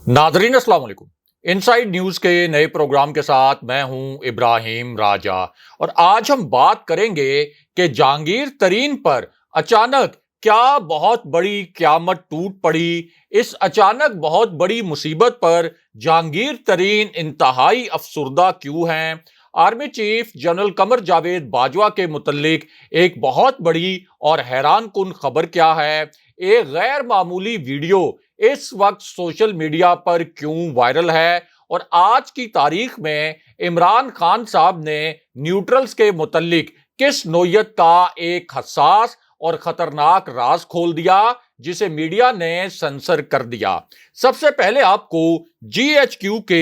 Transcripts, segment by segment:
Nadreen अस्सलाम वालेकुम। Inside news के नए प्रोग्राम के साथ मैं हूं इब्राहिम राजा और आज हम बात करेंगे कि जहांगीर तरीन पर अचानक क्या बहुत बड़ी क़यामत टूट पड़ी। इस अचानक बहुत बड़ी मुसीबत पर जहांगीर तरीन इंतहाई अफसुर्दा क्यों हैं। Army chief general Qamar Javed Bajwa के मुतल्लिक एक बहुत बड़ी और हैरान कुन खबर क्या है। एक गैर मामूली वीडियो इस वक्त सोशल मीडिया पर क्यों वायरल है और आज की तारीख में इमरान खान साहब ने न्यूट्रल्स के मुतल्लिक किस नौयत का एक हसास और खतरनाक राज खोल दिया जिसे मीडिया ने सेंसर कर दिया। सबसे पहले आपको जीएचक्यू के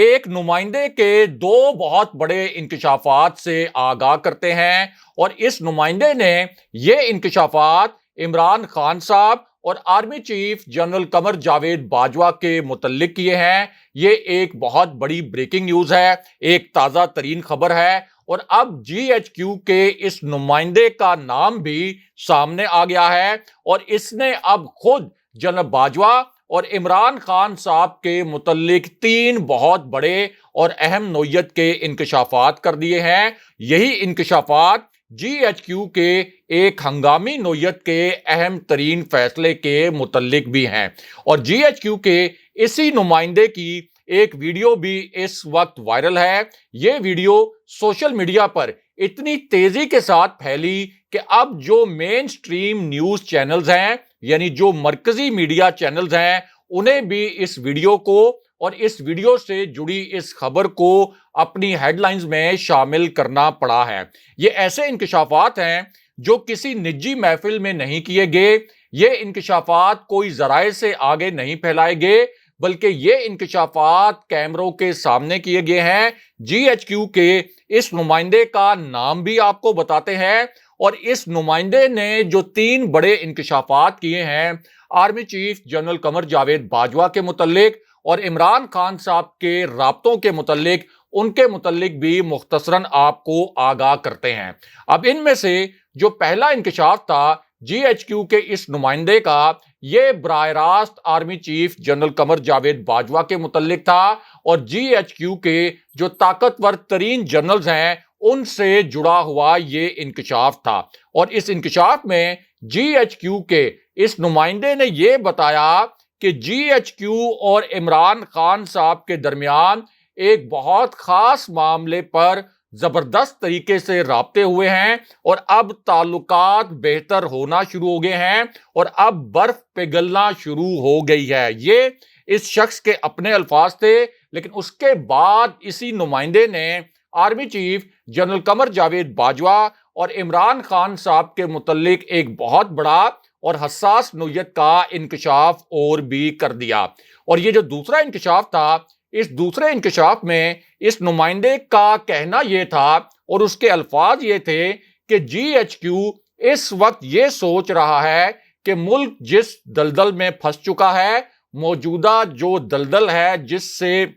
एक नुमाइंदे के दो बहुत बड़े इंकशाफात से आगाह करते हैं और इस नुमाइंदे ने ये इंकशाफात इमरान खान साहब और army chief general Qamar Javed Bajwa के मुतल्लिक किए हैं। ये एक बहुत बड़ी ब्रेकिंग न्यूज है, एक ताज़ा तरीन खबर है और अब जीएचक्यू के इस नुमाइंदे का नाम भी सामने आ गया है और इसने अब खुद जनरल बाजवा और इमरान खान साहब के मुतल्लिक तीन बहुत बड़े और अहम नौयत के इंकशाफात कर दिए हैं। यही इंकशाफात जीएचक्यू के एक हंगामी नौयत के अहम तरीन फैसले के मुतल्लिक भी हैं और जीएचक्यू के इसी नुमाइंदे की एक वीडियो भी इस वक्त वायरल है। ये वीडियो सोशल मीडिया पर इतनी तेजी के साथ फैली कि अब जो मेन स्ट्रीम न्यूज चैनल्स हैं यानी जो मरकजी मीडिया चैनल्स हैं उन्हें भी इस वीडियो को और इस वीडियो से जुड़ी इस खबर को अपनी हेडलाइंस में शामिल करना पड़ा है। ये ऐसे इंकशाफात हैं जो किसी निजी महफिल में नहीं किए गए, ये इंकशाफात कोई जराए से आगे नहीं फैलाए गए बल्कि ये इंकशाफात कैमरों के सामने किए गए हैं। जीएचक्यू के इस नुमाइंदे का नाम भी आपको बताते हैं और इस नुमाइंदे ने जो तीन बड़े इंकशाफात किए हैं army chief general Qamar Javed Bajwa के मुतल्लिक और इमरान खान साहब के राब्तों के मुतल्लिक, उनके मुतल्लिक भी मुख्तसरन आपको आगाह करते हैं। अब इनमें से जो पहला इंकशाफ था जीएचक्यू के इस नुमाइंदे का, ये बराह रास्त army chief general Qamar Javed Bajwa के मुतल्लिक था और जीएचक्यू के जो ताकतवर तरीन जनरल्स हैं उनसे जुड़ा हुआ ये इंकशाफ था और इस इंकशाफ में जीएचक्यू के इस नुमाइंदे ने यह बताया कि जीएचक्यू और इमरान खान साहब के दरमियान एक बहुत खास मामले पर जबरदस्त तरीके से राब्ते हुए हैं और अब ताल्लुकात बेहतर होना शुरू हो गए हैं और अब बर्फ पिघलना शुरू हो गई है। ये इस शख्स के अपने अल्फाज थे, लेकिन उसके बाद इसी नुमाइंदे ने army chief general Qamar Javed Bajwa और इमरान खान साहब के मुतल्लिक एक बहुत बड़ा और हसास नौयत का इंकशाफ और भी कर दिया। और ये जो दूसरा इंकशाफ था, इस दूसरे इंकशाफ में इस नुमाइंदे का कहना यह था और उसके अल्फाज ये थे कि जीएचक्यू इस वक्त ये सोच रहा है कि मुल्क जिस दलदल में फंस चुका है, मौजूदा जो दलदल है जिससे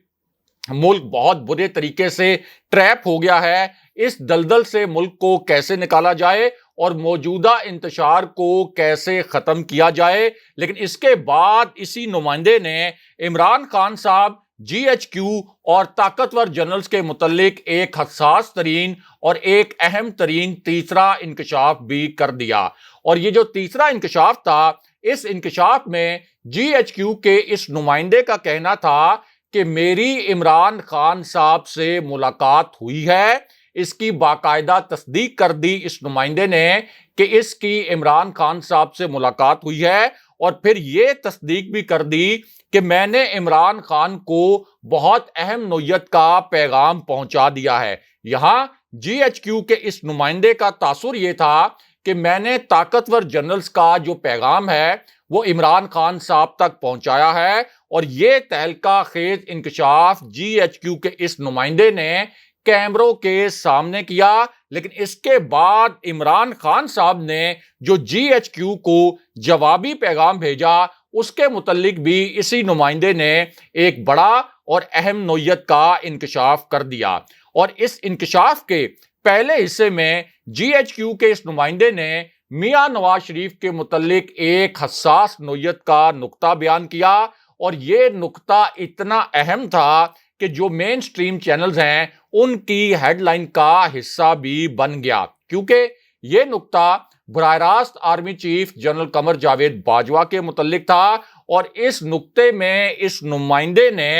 मुल्क बहुत बुरे तरीके से ट्रैप हो गया है, इस दलदल से मुल्क को कैसे निकाला जाए और मौजूदा इंतशार को कैसे खत्म किया जाए। लेकिन इसके बाद इसी नुमाइंदे ने इमरान खान साहब, जीएचक्यू और ताकतवर जनरल्स के मुतल्लिक एक हसास तरीन और एक अहम तरीन तीसरा इंकशाफ भी कर दिया और ये जो तीसरा इंकशाफ था, इस इंकशाफ में जीएचक्यू के इस नुमाइंदे का कहना था कि मेरी इमरान खान साहब से मुलाकात हुई है। इसकी बाकायदा तस्दीक कर दी इस नुमाइंदे ने कि इसकी इमरान खान साहब से मुलाकात हुई है और फिर ये तस्दीक भी कर दी कि मैंने इमरान खान को बहुत अहम नौयत का पैगाम पहुंचा दिया है। यहां जीएचक्यू के इस नुमाइंदे का तासुर ये था कि मैंने ताकतवर जनरल्स का जो पैगाम है वो इमरान खान साहब तक पहुंचाया है और ये तहलका खेज इंकशाफ जीएचक्यू के इस नुमाइंदे ने कैमरों के सामने किया। लेकिन इसके बाद इमरान खान साहब ने जो जीएचक्यू को जवाबी पैगाम भेजा उसके मुतल्लिक भी इसी नुमाइंदे ने एक बड़ा और अहम नौयत का इंकशाफ कर दिया और इस इंकशाफ के पहले हिस्से में जीएचक्यू के इस नुमाइंदे ने मियां नवाज शरीफ के मुतल्लिक एक हसास नौयत का नुक्ता बयान किया اور یہ نقطہ اتنا اہم تھا کہ جو مین سٹریم چینلز ہیں ان کی ہیڈ لائن کا حصہ بھی بن گیا، کیونکہ یہ نقطہ براہ راست army chief general Qamar Javed Bajwa کے متعلق تھا، اور اس نقطے میں اس نمائندے نے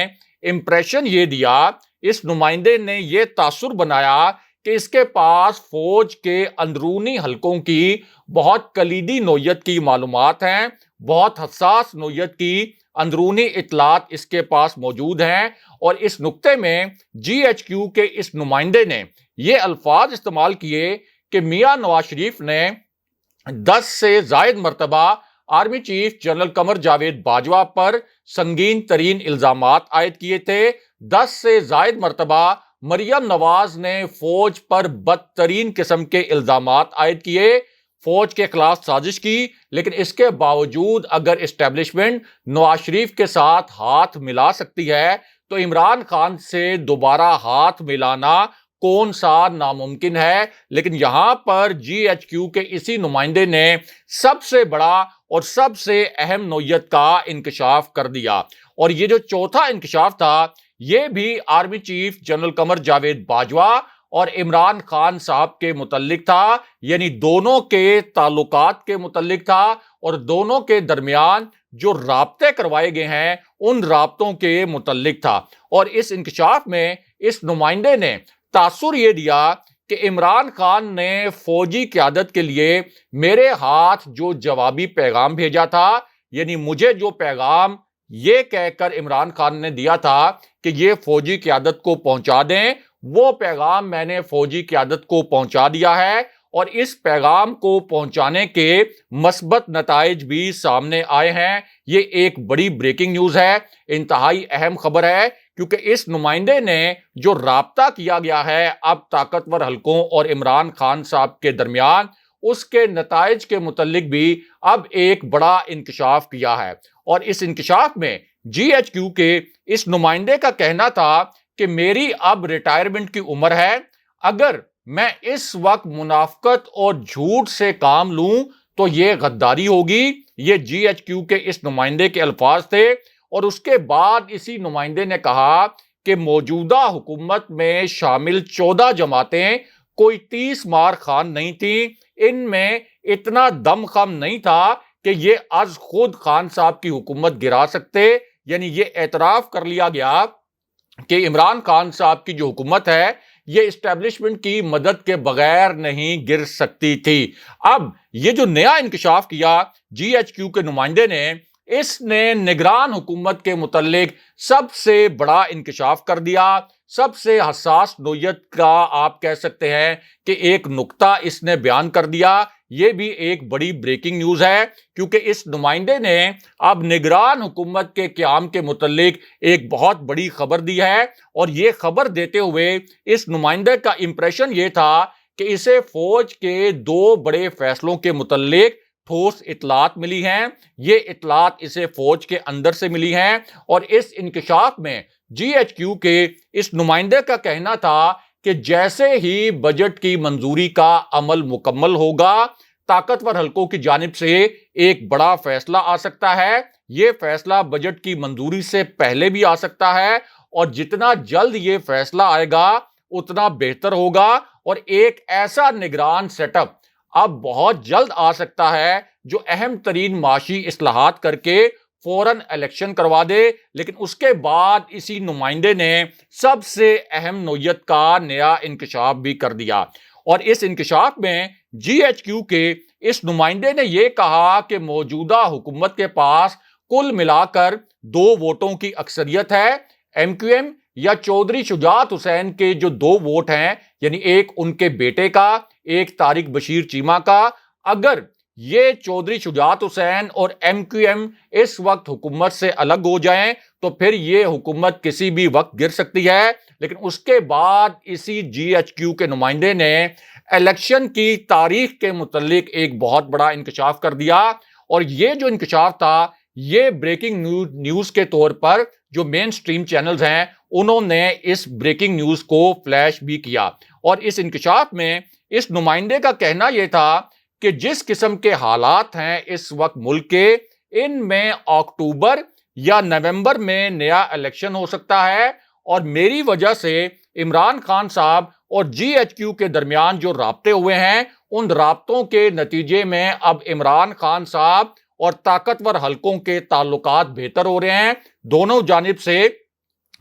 امپریشن یہ دیا، اس نمائندے نے یہ تاثر بنایا کہ اس کے پاس فوج کے اندرونی حلقوں کی بہت کلیدی نوعیت کی معلومات ہیں، بہت حساس نوعیت کی اندرونی اطلاعات اس کے پاس موجود ہیں، اور اس نقطے میں جی ایچ کیو کے اس نمائندے نے یہ الفاظ استعمال کیے کہ میاں نواز شریف نے 10 سے زائد مرتبہ army chief general Qamar Javed Bajwa پر سنگین ترین الزامات عائد کیے تھے، 10 سے زائد مرتبہ مریم نواز نے فوج پر بدترین قسم کے الزامات عائد کیے، فوج کے خلاف سازش کی، لیکن اس کے باوجود اگر اسٹیبلشمنٹ نواز شریف کے ساتھ ہاتھ ملا سکتی ہے تو عمران خان سے دوبارہ ہاتھ ملانا کون سا ناممکن ہے۔ لیکن یہاں پر جی ایچ کیو کے اسی نمائندے نے سب سے بڑا اور سب سے اہم نوعیت کا انکشاف کر دیا، اور یہ جو چوتھا انکشاف تھا یہ بھی army chief general Qamar Javed Bajwa اور عمران خان صاحب کے متعلق تھا، یعنی دونوں کے تعلقات کے متعلق تھا، اور دونوں کے درمیان جو رابطے کروائے گئے ہیں ان رابطوں کے متعلق تھا۔ اور اس انکشاف میں اس نمائندے نے تاثر یہ دیا کہ عمران خان نے فوجی قیادت کے لیے میرے ہاتھ جو جوابی پیغام بھیجا تھا، یعنی مجھے جو پیغام یہ کہہ کر عمران خان نے دیا تھا کہ یہ فوجی قیادت کو پہنچا دیں، وہ پیغام میں نے فوجی قیادت کو پہنچا دیا ہے، اور اس پیغام کو پہنچانے کے مثبت نتائج بھی سامنے آئے ہیں۔ یہ ایک بڑی بریکنگ نیوز ہے، انتہائی اہم خبر ہے، کیونکہ اس نمائندے نے جو رابطہ کیا گیا ہے اب طاقتور حلقوں اور عمران خان صاحب کے درمیان، اس کے نتائج کے متعلق بھی اب ایک بڑا انکشاف کیا ہے۔ اور اس انکشاف میں جی ایچ کیو کے اس نمائندے کا کہنا تھا کہ میری اب ریٹائرمنٹ کی عمر ہے، اگر میں اس وقت منافقت اور جھوٹ سے کام لوں تو یہ غداری ہوگی۔ یہ جی ایچ کیو کے اس نمائندے کے الفاظ تھے، اور اس کے بعد اسی نمائندے نے کہا کہ موجودہ حکومت میں شامل 14 جماعتیں کوئی 30 مار خان نہیں تھیں، ان میں اتنا دم خم نہیں تھا کہ یہ از خود خان صاحب کی حکومت گرا سکتے، یعنی یہ اعتراف کر لیا گیا کہ عمران خان صاحب کی جو حکومت ہے یہ اسٹیبلشمنٹ کی مدد کے بغیر نہیں گر سکتی تھی۔ اب یہ جو نیا انکشاف کیا جی ایچ کیو کے نمائندے نے، اس نے نگران حکومت کے متعلق سب سے بڑا انکشاف کر دیا، سب سے حساس نوعیت کا آپ کہہ سکتے ہیں کہ ایک نقطہ اس نے بیان کر دیا۔ یہ بھی ایک بڑی بریکنگ نیوز ہے، کیونکہ اس نمائندے نے اب نگران حکومت کے قیام کے متعلق ایک بہت بڑی خبر دی ہے، اور یہ خبر دیتے ہوئے اس نمائندے کا امپریشن یہ تھا کہ اسے فوج کے 2 بڑے فیصلوں کے متعلق ٹھوس اطلاعات ملی ہیں، یہ اطلاعات اسے فوج کے اندر سے ملی ہیں، اور اس انکشاف میں جی ایچ کیو کے اس نمائندے کا کہنا تھا کہ جیسے ہی بجٹ کی منظوری کا عمل مکمل ہوگا طاقتور حلقوں کی جانب سے ایک بڑا فیصلہ آ سکتا ہے۔ یہ فیصلہ بجٹ کی منظوری سے پہلے بھی آ سکتا ہے، اور جتنا جلد یہ فیصلہ آئے گا اتنا بہتر ہوگا، اور ایک ایسا نگران سیٹ اپ اب بہت جلد آ سکتا ہے جو اہم ترین معاشی اصلاحات کر کے فوراً الیکشن کروا دے۔ لیکن اس کے بعد اسی نمائندے نے سب سے اہم نوعیت کا نیا انکشاف بھی کر دیا، اور اس انکشاف میں جی ایچ کیو کے اس نمائندے نے یہ کہا کہ موجودہ حکومت کے پاس کل ملا کر 2 ووٹوں کی اکثریت ہے، ایم کیو ایم یا چودھری شجاعت حسین کے جو 2 ووٹ ہیں، یعنی ایک ان کے بیٹے کا، ایک طارق بشیر چیمہ کا۔ اگر یہ چودھری شجاعت حسین اور ایم کیو ایم اس وقت حکومت سے الگ ہو جائیں تو پھر یہ حکومت کسی بھی وقت گر سکتی ہے۔ لیکن اس کے بعد اسی جی ایچ کیو کے نمائندے نے الیکشن کی تاریخ کے متعلق ایک بہت بڑا انکشاف کر دیا، اور یہ جو انکشاف تھا یہ بریکنگ نیوز کے طور پر جو مین سٹریم چینلز ہیں انہوں نے اس بریکنگ نیوز کو فلیش بھی کیا۔ اور اس انکشاف میں اس نمائندے کا کہنا یہ تھا کہ جس قسم کے حالات ہیں اس وقت ملک کے، ان میں اکتوبر یا नवंबर में नया इलेक्शन हो सकता है और मेरी वजह से इमरान खान साहब और जीएचक्यू के दरमियान जो राब्ते हुए हैं, उन राब्तों के नतीजे में अब इमरान खान साहब और ताकतवर हलकों के ताल्लुकात बेहतर हो रहे हैं। दोनों जानिब से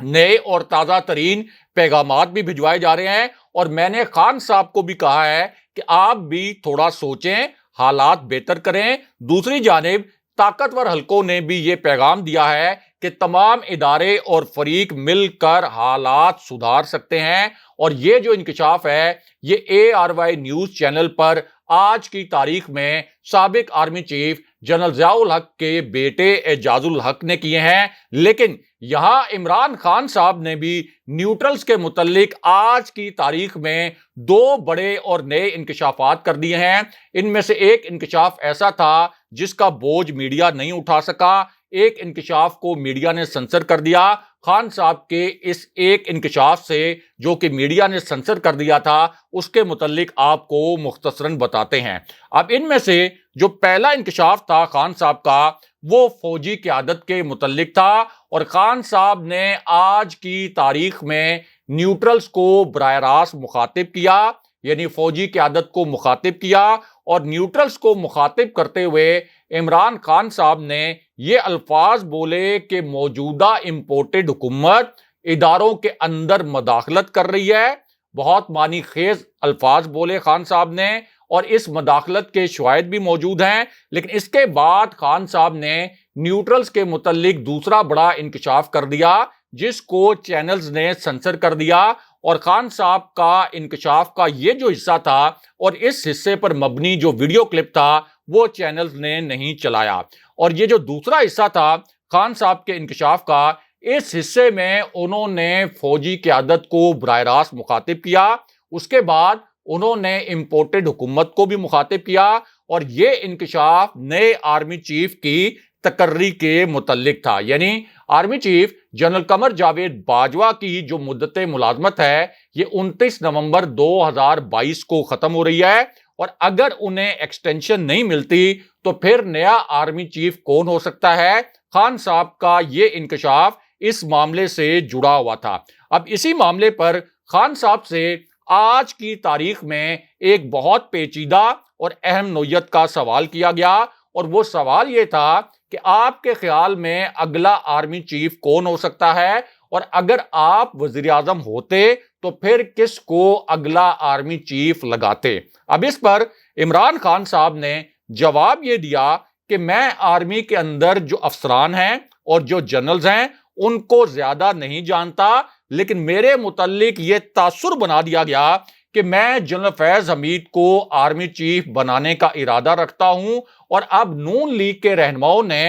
नए और ताज़ा तरीन पैगामात भी भिजवाए जा रहे हैं और मैंने खान साहब को भी कहा है कि आप भी थोड़ा सोचें, हालात बेहतर करें। दूसरी जानिब ताकतवर हलकों ने भी ये पैगाम दिया है कि तमाम इदारे और फरीक मिलकर हालात सुधार सकते हैं और ये जो इंकशाफ है ये ARY न्यूज चैनल पर आज की तारीख में साबिक आर्मी चीफ जनरल ज़ियाउल हक के बेटे एजाजुल हक ने किए हैं। लेकिन यहां इमरान खान साहब ने भी न्यूट्रल्स के मुतल्लिक आज की तारीख में दो बड़े और नए इंकशाफात कर दिए हैं। इनमें से एक इंकशाफ ऐसा था जिसका बोझ मीडिया नहीं उठा सका, एक इंकशाफ को मीडिया ने सेंसर कर दिया। खान साहब के इस एक इंकशाफ से जो कि मीडिया ने सेंसर कर दिया था उसके मुतल्लिक आपको मुख्तसरन बताते हैं। अब इनमें से जो पहला इंकशाफ था खान साहब का वो फौजी क़यादत के मुतल्लिक था और खान साहब ने आज की तारीख में न्यूट्रल्स को बराह रास्त मुखातिब किया, यानी फौजी क़यादत को मुखातिब किया और न्यूट्रल्स को मुखातिब करते हुए इमरान खान साहब ने ये अल्फाज बोले कि मौजूदा इंपोर्टेड हुकूमत इदारों के अंदर मदाखलत कर रही है। बहुत मानी खेज अल्फाज बोले खान साहब ने और इस मदाखलत के शवाहिद भी मौजूद हैं। लेकिन इसके बाद खान साहब ने न्यूट्रल्स के मुतल्लिक दूसरा बड़ा इंकशाफ कर दिया जिसको चैनल्स ने सेंसर कर दिया और खान साहब का इंकशाफ का ये जो हिस्सा था और इस हिस्से पर मबनी जो वीडियो क्लिप था वो चैनल्स ने नहीं चलाया। और ये जो दूसरा हिस्सा था खान साहब के इंकशाफ का, इस हिस्से में उन्होंने फौजी क़यादत को बराह रास्त मुखातिब किया, उसके बाद उन्होंने इंपोर्टेड हुकूमत को भी मुखातिब किया और ये इंकशाफ नए आर्मी चीफ की तकर्री के मुतल्लिक था। यानी army chief general Qamar Javed Bajwa की जो मुद्दत मुलाजमत है ये 29 नवंबर 2022 को खत्म हो रही है और अगर उन्हें एक्सटेंशन नहीं मिलती तो फिर नया आर्मी चीफ कौन हो सकता है। खान साहब का ये इंकशाफ इस मामले से जुड़ा हुआ था। अब इसी मामले पर खान साहब से आज की तारीख में एक बहुत पेचीदा और अहम नोयत का सवाल किया गया और वो सवाल ये था कि आपके ख्याल में अगला आर्मी चीफ कौन हो सकता है और अगर आप वजीर आजम होते तो फिर किसको अगला आर्मी चीफ लगाते। अब इस पर इमरान खान साहब ने जवाब ये दिया कि मैं आर्मी के अंदर जो अफसरान हैं और जो जनरल्स हैं उनको ज्यादा नहीं जानता, लेकिन मेरे मुतल्लिक ये तासुर बना दिया गया कि मैं जनरल फैज हमीद को आर्मी चीफ बनाने का इरादा रखता हूं और अब नून लीग के रहनुमाओं ने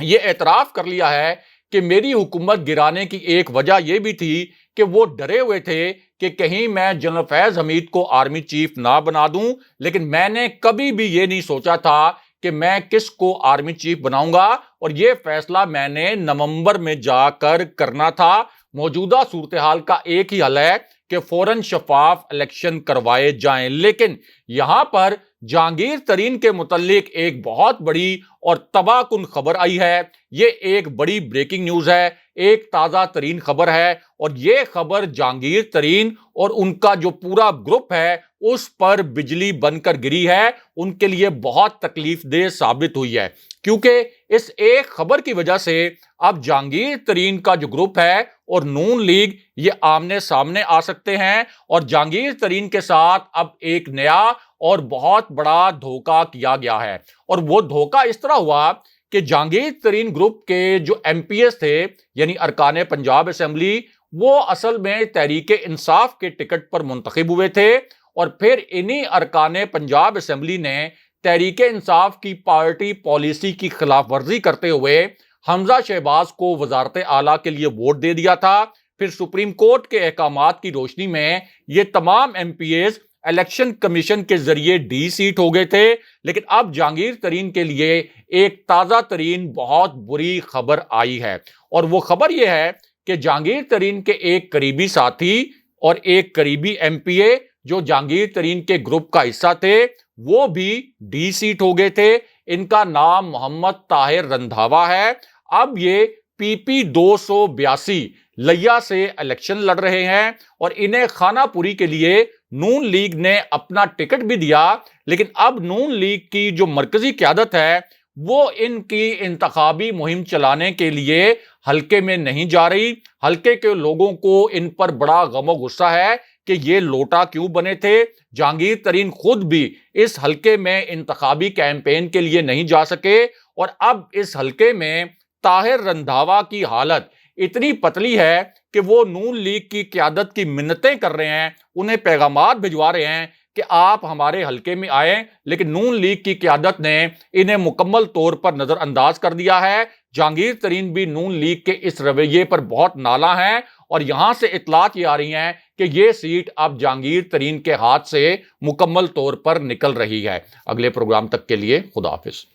ये एतराफ कर लिया है कि मेरी हुकूमत गिराने की एक वजह यह भी थी कि वो डरे हुए थे कि कहीं मैं जनरल फैज हमीद को आर्मी चीफ ना बना दूं। लेकिन मैंने कभी भी ये नहीं सोचा था कि मैं किसको आर्मी चीफ बनाऊंगा और ये फैसला मैंने नवंबर में जाकर करना था। मौजूदा सूरत हाल का एक ही हल है कि फौरन शफाफ इलेक्शन करवाए जाएं। लेकिन यहां पर जहांगीर तरीन के मुतल्लिक एक बहुत बड़ी और तबाहकुन खबर आई है। ये एक बड़ी ब्रेकिंग न्यूज है, एक ताजा तरीन खबर है और ये खबर जहांगीर तरीन और उनका जो पूरा ग्रुप है उस पर बिजली बनकर गिरी है, उनके लिए बहुत तकलीफदेह साबित हुई है क्योंकि इस एक खबर की वजह से अब जहांगीर तरीन का जो ग्रुप है और नून लीग ये आमने सामने आ सकते हैं और जहांगीर तरीन के साथ अब एक नया और बहुत बड़ा धोखा किया गया है। और वो धोखा इस तरह हुआ कि जहांगीर तरीन ग्रुप के जो MPs थे यानी अरकान पंजाब असेंबली, वो असल में तहरीके इंसाफ के टिकट पर मुंतखब हुए थे और फिर इन्हीं अरकान पंजाब असेंबली ने तहरीके इंसाफ की पार्टी पॉलिसी की खिलाफ वर्जी करते हुए हमजा शहबाज को वजारत आला के लिए वोट दे दिया था। फिर सुप्रीम कोर्ट के अहकामात की रोशनी में ये तमाम MPs इलेक्शन कमीशन के जरिए डी सीट हो गए थे। लेकिन अब जहांगीर तरीन के लिए एक ताजा तरीन बहुत बुरी खबर आई है और वो खबर यह है कि जहांगीर तरीन के एक करीबी साथी और एक करीबी MPA जो जहांगीर तरीन के ग्रुप का हिस्सा थे वो भी डी सीट हो गए थे। इनका नाम मोहम्मद ताहिर रंधावा है। اب یہ PP 282 لیا سے الیکشن لڑ رہے ہیں اور انہیں خانہ پوری کے لیے نون لیگ نے اپنا ٹکٹ بھی دیا، لیکن اب نون لیگ کی جو مرکزی قیادت ہے وہ ان کی انتخابی مہم چلانے کے لیے حلقے میں نہیں جا رہی۔ حلقے کے لوگوں کو ان پر بڑا غم و غصہ ہے کہ یہ لوٹا کیوں بنے تھے۔ جہانگیر ترین خود بھی اس حلقے میں انتخابی کیمپین کے لیے نہیں جا سکے اور اب اس حلقے میں طاہر رندھاوا کی حالت اتنی پتلی ہے کہ وہ نون لیگ کی قیادت کی منتیں کر رہے ہیں، انہیں پیغامات بھجوا رہے ہیں کہ آپ ہمارے حلقے میں آئیں، لیکن نون لیگ کی قیادت نے انہیں مکمل طور پر نظر انداز کر دیا ہے۔ جہانگیر ترین بھی نون لیگ کے اس رویے پر بہت نالاں ہیں اور یہاں سے اطلاعات یہ آ رہی ہیں کہ یہ سیٹ اب جہانگیر ترین کے ہاتھ سے مکمل طور پر نکل رہی ہے۔ اگلے پروگرام تک کے لیے خدا حافظ۔